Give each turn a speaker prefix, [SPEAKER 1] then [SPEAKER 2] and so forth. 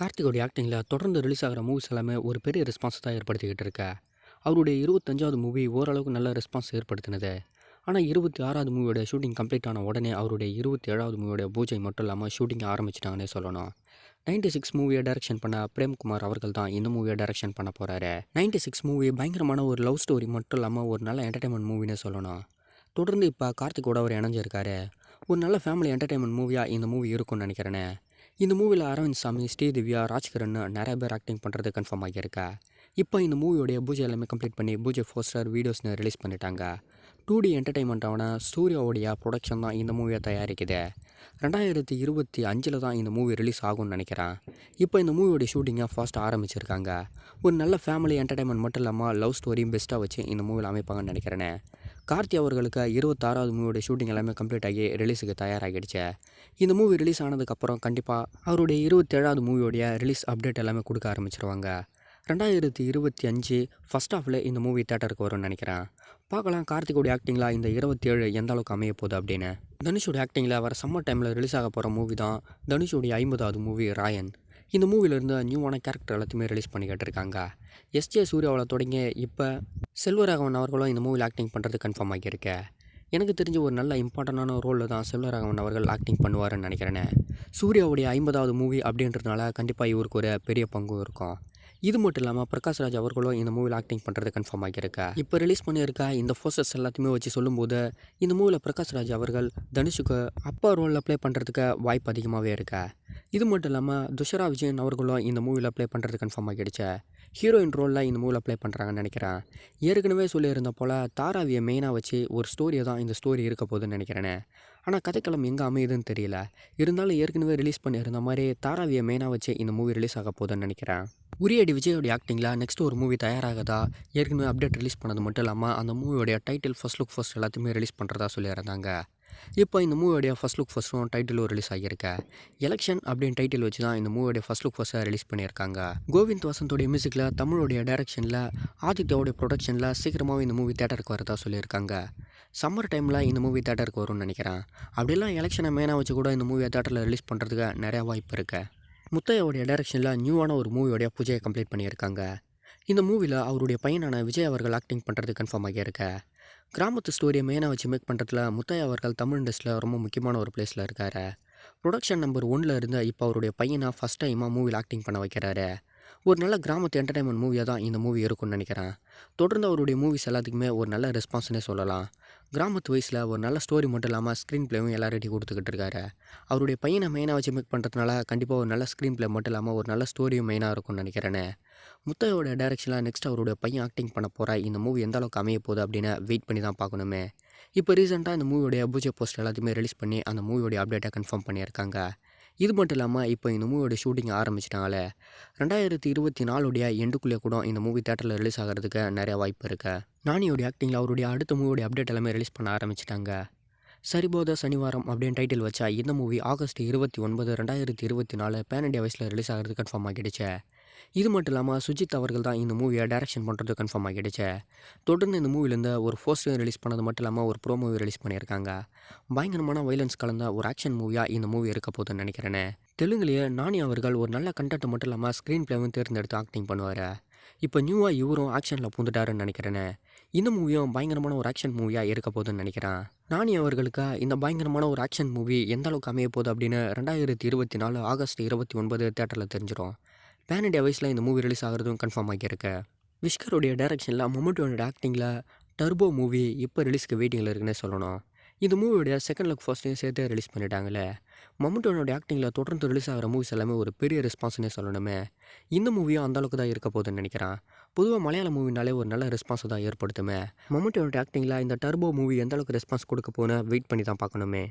[SPEAKER 1] கார்த்திகோடைய ஆக்டிங்கில் தொடர்ந்து ரிலீஸ் ஆகிற மூவிஸ் எல்லாமே ஒரு பெரிய ரெஸ்பான்ஸ் தான் ஏற்படுத்திக்கிட்டு இருக்கா. அவருடைய 25வது மூவி ஓரளவுக்கு நல்ல ரெஸ்பான்ஸ் ஏற்படுத்தினது. ஆனால் 26வது மூவியோட ஷூட்டிங் கம்ப்ளீட் ஆன உடனே அவருடைய 27வது மூவியோட பூஜை மட்டும் இல்லாமல் ஷூட்டிங் ஆரம்பிச்சிட்டாங்கன்னே சொல்லணும். 96 மூவியை டைரக்ஷன் பண்ண பிரேம்குமார் அவர்கள் தான் இந்த மூவியை டைரக்ஷன் பண்ண போகிறாரு. 96 மூவி பயங்கரமான ஒரு லவ் ஸ்டோரி மட்டும் இல்லாமல் ஒரு நல்ல என்டர்டைன்மெண்ட் மூவினே சொல்லணும். தொடர்ந்து இப்போ கார்த்திகோட அவர் இணைஞ்சிருக்காரு. ஒரு நல்ல ஃபேமிலி என்டர்டைன்மெண்ட் மூவியாக இந்த மூவி இருக்கும்னு நினைக்கிறேனே. இந்த மூவியில் அரவிந்த் சாமி, ஸ்ரீதிவ்யா, ராஜ்கிரண் நிறைய பேர் ஆக்டிங் பண்ணுறது கன்ஃபார்ம் ஆகியிருக்கா. இப்போ இந்த மூவியோடைய பூஜை எல்லாமே கம்ப்ளீட் பண்ணி பூஜை போஸ்டர் வீடியோஸ்னு ரிலீஸ் பண்ணிட்டாங்க. 2D என்டர்டைன்மெண்ட்டான சூர்யாவுடைய ப்ரொடக்ஷன் தான் இந்த மூவியை தயாரிக்குது. 2025 தான் இந்த மூவி ரிலீஸ் ஆகும்னு நினைக்கிறேன். இப்போ இந்த மூவியோடைய ஷூட்டிங்கை ஃபாஸ்ட்டாக ஆரம்பிச்சிருக்காங்க. ஒரு நல்ல ஃபேமிலி என்டர்டைன்மெண்ட் மட்டும் இல்லாமல் லவ் ஸ்டோரியும் பெஸ்ட்டாக வச்சு இந்த மூவியில் அமைப்பாங்கன்னு நினைக்கிறேன். கார்த்தி அவர்களுக்கு 26வது மூவியோட ஷூட்டிங் எல்லாமே கம்ப்ளீட் ஆகி ரிலீஸுக்கு தயாராகிடுச்சு. இந்த மூவி ரிலீஸ் ஆனதுக்கப்புறம் கண்டிப்பாக அவருடைய 27வது மூவியோடைய ரிலீஸ் அப்டேட் எல்லாமே கொடுக்க ஆரம்பிச்சிருவாங்க. 2025 ஃபஸ்ட் ஹாஃபில் இந்த மூவி தேட்டருக்கு வரும்னு நினைக்கிறேன். பார்க்கலாம் கார்த்திகோடைய ஆக்டிங்கில் இந்த 27 எந்த அளவுக்கு அமைய போகுது அப்படின்னு. தனுஷோடைய ஆக்டிங்கில் வர சம்மர் டைமில் ரிலீஸ் ஆக போகிற மூவி தான் தனுஷோடைய 50வது மூவி ராயன். இந்த மூவிலேருந்து நியூவான கேரக்டர் எல்லாத்தையுமே ரிலீஸ் பண்ணிக்கிட்டு இருக்காங்க. எஸ்ஜே சூர்யாவில் தொடங்கி இப்போ செல்வராகவன் அவர்களும் இந்த மூவியில் ஆக்டிங் பண்ணுறது கன்ஃபார்ம் ஆகியிருக்கு. எனக்கு தெரிஞ்ச ஒரு நல்ல இம்பார்ட்டண்டான ரோலில் தான் செல்வராகவன் அவர்கள் ஆக்டிங் பண்ணுவார்னு நினைக்கிறேன். சூர்யாவுடைய 50வது மூவி அப்படின்றதுனால கண்டிப்பாக இவருக்கு ஒரு பெரிய பங்கும் இருக்கும். இது மட்டும் இல்லாமல் பிரகாஷ்ராஜ் அவர்களும் இந்த மூவியில் ஆக்டிங் பண்ணுறது கன்ஃபார்ம் ஆகியிருக்கா. இப்போ ரிலீஸ் பண்ணியிருக்க இந்த போஸ்டர்ஸ் எல்லாத்தையுமே வச்சு சொல்லும்போது இந்த மூவியில் பிரகாஷ்ராஜ் அவர்கள் தனுஷுக்கு அப்பா ரோலில் ப்ளே பண்ணுறதுக்கு வாய்ப்பு அதிகமாகவே இருக்கா. இது மட்டும் இல்லாமல் துஷரா விஜயன் அவர்களும் இந்த மூவியில் ப்ளே பண்ணுறது கன்ஃபார்ம் ஆகிடுச்சு. ஹீரோயின் ரோலில் இந்த மூவியில் ப்ளே பண்ணுறாங்கன்னு நினைக்கிறேன். ஏற்கனவே சொல்லியிருந்த போல் தாராவியை மெயினாக வச்சு ஒரு ஸ்டோரியை தான் இந்த ஸ்டோரி இருக்க போகுதுன்னு நினைக்கிறேன். ஆனால் கதைக்களம் எங்கே அமையுதுன்னு தெரியல. இருந்தாலும் ஏற்கனவே ரிலீஸ் பண்ணியிருந்த மாதிரி தாராவியை மெயினாக வச்சு இந்த மூவி ரிலீஸ் ஆக போகுதுன்னு நினைக்கிறேன். உரியடி விஜயோடைய ஆக்டிங்கில் நெக்ஸ்ட் ஒரு மூவி தயாராகதா ஏற்கனவே அப்டேட் ரிலீஸ் பண்ணது மட்டும் இல்லாமல் அந்த மூவியோடைய டைட்டில் ஃபர்ஸ்ட் லுக் ஃபர்ஸ்ட் எல்லாத்தையுமே ரிலீஸ் பண்ணுறதா சொல்லியிருந்தாங்க. இப்போ இந்த மூவியோடைய ஃபர்ஸ்ட் லுக் ஃபர்ஸ்ட்டும் டைட்டிலும் ரிலீஸ் ஆகியிருக்கேன். எலெக்ஷன் அப்படின்னு டைட்டில் வச்சு தான் இந்த மூவியோடைய ஃபர்ஸ்ட் லுக் ஃபர்ஸ்ட்டை ரிலீஸ் பண்ணியிருக்காங்க. கோவிந்த் வசந்தோடைய மியூசிக்கில் தமிழோடைய டைரக்ஷனில் ஆதித்யாவோடைய ப்ரொடக்ஷனில் சீக்கிரமாகவே இந்த மூவி தேட்டருக்கு வரதா சொல்லியிருக்காங்க. சம்மர் டைமில் இந்த மூவி தேட்டருக்கு வரும்னு நினைக்கிறேன். அப்படிலாம் எலெக்ஷனை மெயினாக வச்சு கூட இந்த மூவியை தேட்டரில் ரிலீஸ் பண்ணுறதுக்கு நிறையா வாய்ப்பு இருக்குது. முத்தையாவுடைய டைரக்ஷனில் நியூவான ஒரு மூவியோடைய பூஜையை கம்ப்ளீட் பண்ணியிருக்காங்க. இந்த மூவியில் அவருடைய பையனான விஜய் அவர்கள் ஆக்டிங் பண்ணுறது கன்ஃபார்ம் ஆகியிருக்க. கிராமத்து ஸ்டோரியை மெயினாக வச்சு மேக் பண்ணுறதுல முத்தையா அவர்கள் தமிழ் இண்டஸ்ட்ரியில் ரொம்ப முக்கியமான ஒரு பிளேஸில் இருக்கார். ப்ரொடக்ஷன் நம்பர் 1 இருந்து இப்போ அவருடைய பையனை ஃபஸ்ட் டைமாக மூவியில் ஆக்டிங் பண்ண வைக்கிறாரு. ஒரு நல்ல கிராமத்து என்டர்டைன்மெண்ட் மூவியாக தான் இந்த மூவி இருக்கும்னு நினைக்கிறேன். தொடர்ந்து அவருடைய மூவிஸ் எல்லாத்துக்குமே ஒரு நல்ல ரெஸ்பான்ஸ்னே சொல்லலாம். கிராமத்து வயசில் ஒரு நல்ல ஸ்டோரி மட்டும் இல்லாமல் ஸ்க்ரீன் ப்ளேவும் எல்லார்ட்டையும் கொடுத்துக்கிட்டு இருக்காரு. அவருடைய பையனை மெயினாக வச்சு மேக் பண்ணுறதுனால கண்டிப்பாக ஒரு நல்ல ஸ்க்ரீன் ப்ளே மட்டும் இல்லாமல் ஒரு நல்ல ஸ்டோரியும் மெயினாக இருக்கும்னு நினைக்கிறேன். முத்தையோட டைரக்ஷனில் நெக்ஸ்ட் அவருடைய பையன் ஆக்டிங் பண்ண போகிற இந்த மூவி எந்த அளவுக்கு அமைய போகுது அப்படின்னு வெயிட் பண்ணி தான் பார்க்கணுமே. இப்போ ரீசெண்டாக இந்த மூவியோடைய பூஜை போஸ்டர் எல்லாத்தையுமே ரிலீஸ் பண்ணி அந்த மூவியோடைய அப்டேட்டை கன்ஃபார்ம் பண்ணியிருக்காங்க. இது மட்டும் இல்லாமல் இப்போ இந்த மூவியோட ஷூட்டிங் ஆரம்பிச்சிட்டாங்களே. 2024 எண்டுக்குள்ளே கூட இந்த மூவி தேட்டரில் ரிலீஸ் ஆகிறதுக்கு நிறைய வாய்ப்பு இருக்குது. நானியோடைய ஆக்டிங்கில் அவருடைய அடுத்த மூவியோடைய அப்டேட் எல்லாமே ரிலீஸ் பண்ண ஆரம்பிச்சிட்டாங்க. சரிபோத சனிவாரம் அப்படின்னு டைட்டில் வச்சா இந்த மூவி ஆகஸ்ட் 29, 2024 பேன் இண்டியா வயசில் ரிலீஸ் ஆகிறது கன்ஃபார்ம் ஆகிடுச்சு. இது மட்டும் இல்லாமல் சுஜித் அவர்கள் தான் இந்த மூவியை டைரக்ஷன் பண்ணுறது கன்ஃபார்ம் ஆகிடுச்சு. தொடர்ந்து இந்த மூவிலேருந்து ஒரு போஸ்டர் ரிலீஸ் பண்ணது மட்டும் இல்லாமல் ஒரு ப்ரோ மூவி ரிலீஸ் பண்ணியிருக்காங்க. பயங்கரமான வைலன்ஸ் கலந்த ஒரு ஆக்ஷன் மூவியாக இந்த மூவி இருக்க போகுதுன்னு நினைக்கிறேன். தெலுங்குலேயே நானி அவர்கள் ஒரு நல்ல கண்டென்ட் மட்டும் இல்லாமல் ஸ்க்ரீன் ப்ளேவும் தேர்ந்தெடுத்து ஆக்டிங் பண்ணுவார். இப்போ நியூவாக இவரும் ஆக்ஷனில் பூந்துட்டாருன்னு நினைக்கிறேன். இந்த மூவியும் பயங்கரமான ஒரு ஆக்ஷன் மூவியாக இருக்க போகுதுன்னு நினைக்கிறேன். நானி அவர்களுக்கு இந்த பயங்கரமான ஒரு ஆக்ஷன் மூவி எந்த அளவுக்கு அமைய போகுது அப்படின்னு 2024 ஆகஸ்ட் 29 தேட்டரில் தெரிஞ்சிடும். பேன் இண்டியா வயசில் இந்த மூவி ரிலீஸ் ஆகிறதும் கன்ஃபார்ம் ஆகியிருக்கு. விஷ்கருடைய டைரக்ஷனில் மம்முட்டியோட ஆக்டிங்கில் டர்போ மூவி இப்போ ரிலீஸ்க்கு வெயிட்டிங்கில் இருக்குன்னே சொல்லணும். இந்த மூவியோடைய செகண்ட் லுக் ஃபர்ஸ்ட்டையும் சேர்த்து ரிலீஸ் பண்ணிட்டாங்களே. மம்முட்டியோட ஆக்டிங்கில் தொடர்ந்து ரிலீஸ் ஆகிற மூவிஸ் எல்லாமே ஒரு பெரிய ரெஸ்பான்ஸ்னே சொல்லணுமே. இந்த மூவியும் அந்தளவுக்கு தான் இருக்க போகுதுன்னு நினைக்கிறேன். பொதுவாக மலையாள மூவினாலே ஒரு நல்ல ரெஸ்பான்ஸை தான் ஏற்படுத்துமே. மம்முட்டியோட ஆக்டிங்கில் இந்த டர்போ மூவி எந்த அளவுக்கு ரெஸ்பான்ஸ் கொடுக்க போன்னு வெயிட் பண்ணி தான் பார்க்கணுமே.